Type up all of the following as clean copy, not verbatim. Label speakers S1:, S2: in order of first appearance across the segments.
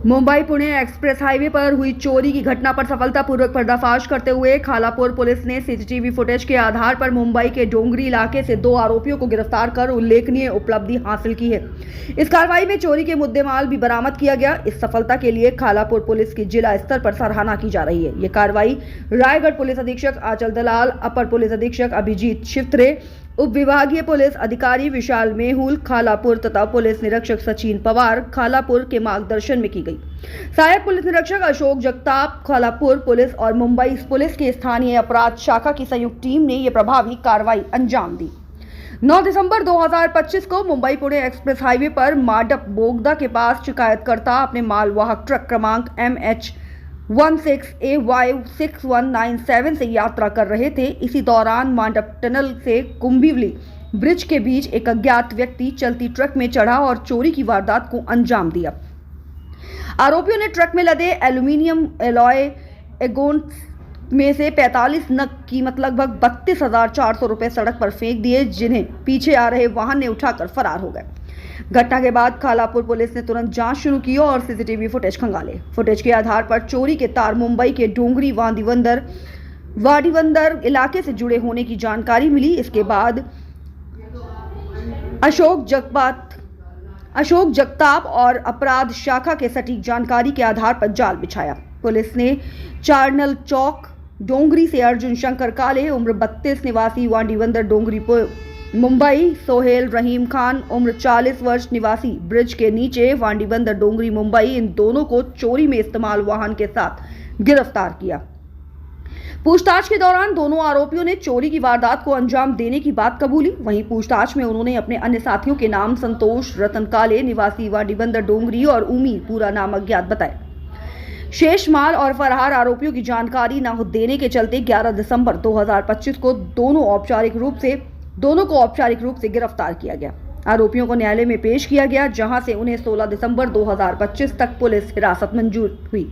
S1: Mumbai Pune express highway पर हुई चोरी की घटना पर सफलतापूर्वक पर्दाफाश करते हुए खालापुर पुलिस ने सीसीटीवी फुटेज के आधार पर मुंबई के डोंगरी इलाके से 2 आरोपियों को गिरफ्तार कर उल्लेखनीय उपलब्धि हासिल की है। इस कार्रवाई में चोरी के मुद्देमाल भी बरामद किया गया। इस सफलता के लिए खालापुर पुलिस की जिला स्तर पर सराहना की जा रही है। ये कार्रवाई रायगढ़ पुलिस अधीक्षक आंचल दलाल, अपर पुलिस अधीक्षक अभिजीत शिवत्रे, उप विभागीय पुलिस अधिकारी विशाल मेहुल खालापुर तथा पुलिस निरीक्षक सचिन पवार खालापुर के मार्गदर्शन में की गई। सहायक पुलिस निरीक्षक अशोक जगताप खालापुर पुलिस और मुंबई पुलिस की स्थानीय अपराध शाखा की संयुक्त टीम ने यह प्रभावी कार्रवाई अंजाम दी। 9 दिसंबर 2025 को मुंबई पुणे एक्सप्रेस हाईवे पर माडप बोगदा के पास शिकायतकर्ता अपने मालवाहक ट्रक क्रमांक MH16AY6197 से यात्रा कर रहे थे। इसी दौरान मांडप टनल से कुंभिवली ब्रिज के बीच एक अज्ञात व्यक्ति चलती ट्रक में चढ़ा और चोरी की वारदात को अंजाम दिया। आरोपियों ने ट्रक में लदे एल्यूमिनियम एलॉय एगोन्स में से 45 नग कीमत लगभग 32,400 रुपए सड़क पर फेंक दिए, जिन्हें पीछे आ रहे वाहन ने उठाकर फरार हो गए। घटना के बाद खालापुर पुलिस ने तुरंत जांच शुरू की और सीसीटीवी फुटेज खंगाले। फुटेज के आधार पर चोरी के तार मुंबई के डोंगरी वाडीवंदर इलाके से जुड़े होने की जानकारी मिली। इसके बाद अशोक जगताप और अपराध शाखा के सटीक जानकारी के आधार पर जाल बिछाया। पुलिस ने चारनल चौक डोंगरी से अर्जुन शंकर काले उम्र 32 निवासी वाडीवंदर डोंगरी मुंबई, सोहेल रहीम खान उम्र 40 वर्ष निवासी ब्रिज के नीचे वाडीवंदर डोंगरी मुंबई, इन दोनों को चोरी में इस्तेमाल वाहन के साथ गिरफ्तार किया। पूछताछ के दौरान दोनों आरोपियों ने चोरी की वारदात को अंजाम देने की बात कबूली। वहीं पूछताछ में उन्होंने अपने अन्य साथियों के नाम संतोष रतन काले निवासी वाडीवंदर डोंगरी और उमी पूरा नाम अज्ञात बताए। शेष माल और फरार आरोपियों की जानकारी न देने के चलते 11 दिसंबर 2025 को दोनों को औपचारिक रूप से गिरफ्तार किया गया। आरोपियों को न्यायालय में पेश किया गया, जहां से उन्हें 16 दिसंबर 2025 तक पुलिस हिरासत मंजूर हुई।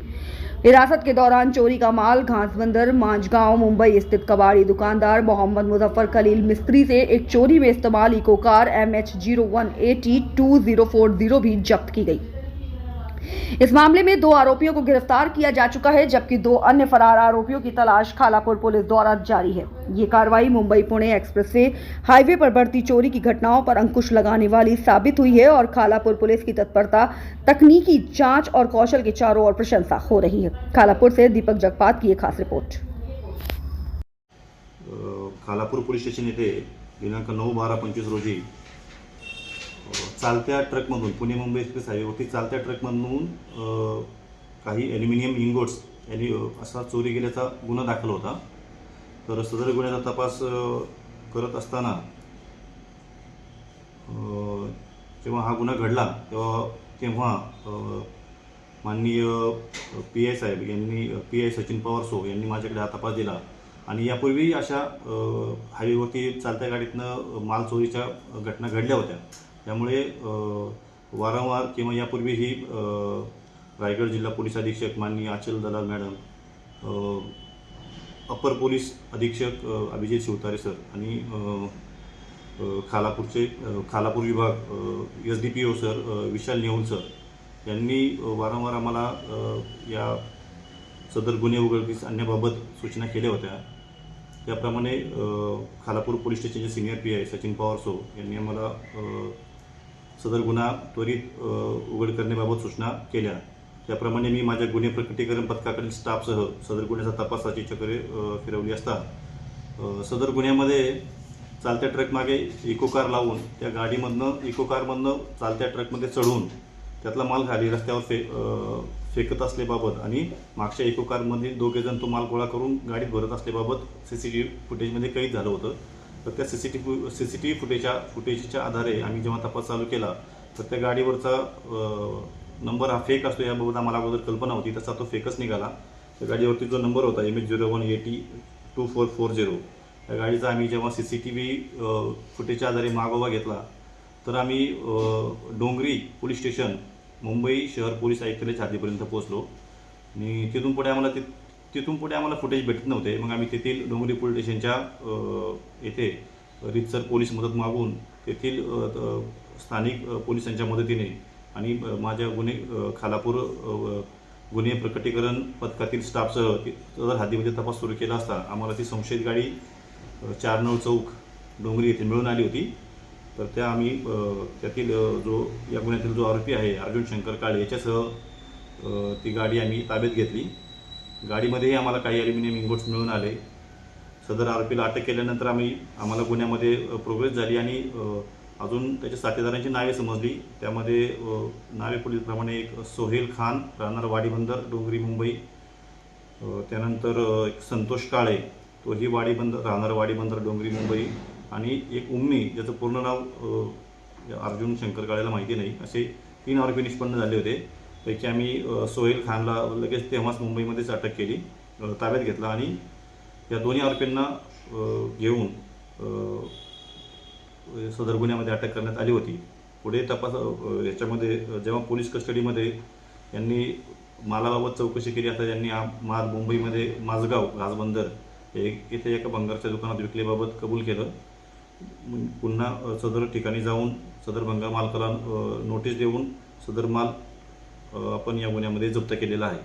S1: हिरासत के दौरान चोरी का माल घासबंदर मांझगांव मुंबई स्थित कबाड़ी दुकानदार मोहम्मद मुजफ्फर खलील मिस्त्री से एक चोरी में इस्तेमाल इको कार MH01AT2040 भी जब्त की गई। इस मामले में 2 आरोपियों को गिरफ्तार किया जा चुका है, जबकि 2 अन्य फरार आरोपियों की तलाश खालापुर पुलिस द्वारा जारी है। ये कार्रवाई Mumbai Pune expressway highway पर बढ़ती चोरी की घटनाओं पर अंकुश लगाने वाली साबित हुई है और खालापुर पुलिस की तत्परता, तकनीकी जांच और कौशल की चारों ओर प्रशंसा हो रही है। खालापुर से दीपक जगपात की एक खास रिपोर्ट।
S2: खालापूर पोलीस स्टेशन येथे दिनांक 9/12/25 रोजी चालत्या ट्रकमधून पुणे मुंबई एक्सप्रेस हायवेवरती चालत्या ट्रकमधून काही ॲल्युमिनियम इंगोट्स असा चोरी गेल्याचा गुन्हा दाखल होता। तर सदर गुन्ह्याचा तपास करत असताना जेव्हा हा गुन्हा घडला तेव्हा माननीय PI साहेब यांनी PI सचिन पवार सो यांनी माझ्याकडे हा तपास दिला आणि यापूर्वी अशा हायवेवरती चालत्या गाडीतनं माल चोरीच्या घटना घडल्या होत्या। त्यामुळे वारंवार किंवा यापूर्वीही रायगड जिल्हा पोलीस अधीक्षक माननीय आंचल दलाल मॅडम, अपर पोलीस अधीक्षक अभिजीत शिवतारे सर आणि खालापूर विभाग SDPO सर विशाल नेहुल सर यांनी वारंवार आम्हाला या सदर गुन्हे उघडकीस आणण्याबाबत सूचना केल्या होत्या। त्याप्रमाणे खालापूर पोलीस स्टेशनचे senior PI Sachin Pawar so यांनी आम्हाला सदर गुन्हा त्वरित उघड करण्याबाबत सूचना केल्या। त्याप्रमाणे मी माझ्या गुन्हे प्रकटीकरण पथकाकडील स्टाफसह सदर गुन्ह्याचा तपासाची चक्रे फिरवली असता सदर गुन्ह्यामध्ये चालत्या ट्रकमागे इको कार लावून त्या इको कारमधनं चालत्या ट्रकमध्ये चढवून त्यातला माल खाली रस्त्यावर फेकत असल्याबाबत आणि मागच्या इको कारमध्ये 2 जण तो माल गोळा करून गाडीत भरत असल्याबाबत CCTV फुटेजमध्ये कैद झालं होतं। तर त्या CCTV फुटेजच्या आधारे आम्ही जेव्हा तपास चालू केला तर त्या गाडीवरचा नंबर हा फेक असतो याबाबत आम्हाला अगोदर कल्पना होती, तसा तो फेकच निघाला। त्या गाडीवरती जो नंबर होता MH01AT2440 त्या गाडीचा आम्ही जेव्हा CCTV फुटेजच्या आधारे मागोवा घेतला तर आम्ही डोंगरी पोलीस स्टेशन मुंबई शहर पोलीस आयुक्तालयाच्या हद्दीपर्यंत पोहोचलो आणि तिथून पुढे आम्हाला फुटेज भेटत नव्हते। मग आम्ही तेथील डोंगरी पोलीस स्टेशनच्या येथे रीतसर पोलीस मदत मागून तेथील स्थानिक पोलिसांच्या मदतीने आणि माझ्या खालापूर गुन्हे प्रकटीकरण पथकातील स्टाफसह सदर हद्दीमध्ये तपास सुरू केला असता आम्हाला ती संशयित गाडी 4 नळ चौक डोंगरी येथे मिळून आली होती. तर त्या आम्ही त्यातील या गुन्ह्यातील जो आरोपी आहे अर्जुन शंकर काळे याच्यासह ती गाडी आम्ही ताब्यात घेतली. गाडीमध्येही आम्हाला काही ॲल्युमिनियम इंगोट्स मिळून आले. सदर आरोपीला अटक केल्यानंतर आम्हाला गुन्ह्यामध्ये प्रोग्रेस झाली आणि अजून त्याच्या साथीदारांची नावे समजली. त्यामध्ये नावे पुढीलप्रमाणे एक सोहेल खान राहणार वाडीबंदर डोंगरी मुंबई, त्यानंतर एक संतोष काळे तोही राहणार वाडीबंदर डोंगरी मुंबई, आणि एक उम्मी ज्याचं पूर्ण नाव अर्जुन शंकर काळेला माहिती नाही, असे 3 आरोपी निष्पन्न झाले होते. पैकी आम्ही सोहेल खानला लगेच तेव्हाच मुंबईमध्येच अटक केली, ताब्यात घेतला आणि या दोन्ही आरोपींना घेऊन सदर गुन्ह्यामध्ये अटक करण्यात आली होती. पुढे तपास याच्यामध्ये जेव्हा पोलीस कस्टडीमध्ये यांनी मालाबाबत चौकशी केली असता यांनी हा माल मुंबईमध्ये माझगाव घासबंदर येथे एका भंगारच्या दुकानात विकल्याबाबत कबूल केलं. पुन्हा सदर ठिकाणी जाऊन सदर भंगार मालकाला नोटीस देऊन सदर माल आपण या गुन्ह्यामध्ये जप्त केलेला आहे.